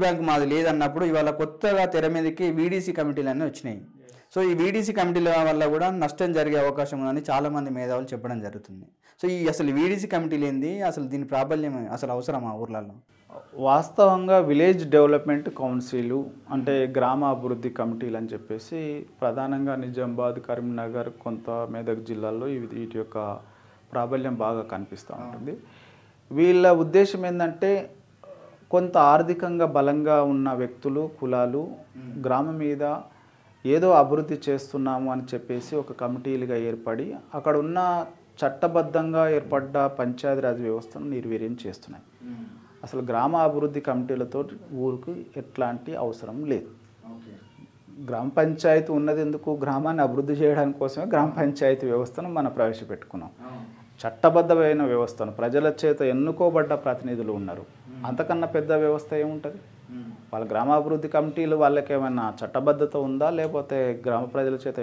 Bank మాది లేదన్నప్పుడు ఇవాళ కొత్తగా తెర మీదకి వీడీసీ కమిటీలన్నీ వచ్చినాయి. సో ఈ వీడీసీ కమిటీల వల్ల కూడా నష్టం జరిగే అవకాశం ఉందని చాలామంది మేధావులు చెప్పడం జరుగుతుంది. సో ఈ అసలు వీడీసీ కమిటీలు ఏంది, అసలు దీని ప్రాబల్యం అసలు అవసరమా ఊర్లలో? వాస్తవంగా విలేజ్ డెవలప్మెంట్ కౌన్సిల్ అంటే గ్రామ అభివృద్ధి కమిటీలు అని చెప్పేసి ప్రధానంగా నిజామాబాద్, కరీంనగర్, కొంత మెదక్ జిల్లాల్లో వీటి యొక్క ప్రాబల్యం బాగా కనిపిస్తూ ఉంటుంది. వీళ్ళ ఉద్దేశం ఏంటంటే కొంత ఆర్థికంగా బలంగా ఉన్న వ్యక్తులు, కులాలు గ్రామం మీద ఏదో అభివృద్ధి చేస్తున్నాము అని చెప్పేసి ఒక కమిటీలుగా ఏర్పడి అక్కడ ఉన్న చట్టబద్ధంగా ఏర్పడ్డ పంచాయతీరాజ్ వ్యవస్థను నిర్వీర్యం చేస్తున్నాయి. అసలు గ్రామ అభివృద్ధి కమిటీలతో ఊరికి ఎట్లాంటి అవసరం లేదు. గ్రామ పంచాయతీ ఉన్నది ఎందుకు? గ్రామాన్ని అభివృద్ధి చేయడానికి కోసమే గ్రామ పంచాయతీ వ్యవస్థను మనం ప్రవేశపెట్టుకున్నాం. చట్టబద్ధమైన వ్యవస్థను ప్రజల చేత ఎన్నుకోబడ్డ ప్రతినిధులు ఉన్నారు. అంతకన్నా పెద్ద వ్యవస్థ ఏముంటుంది? వాళ్ళ గ్రామాభివృద్ధి కమిటీలు వాళ్ళకి ఏమైనా చట్టబద్ధత ఉందా, లేకపోతే గ్రామ ప్రజల చేత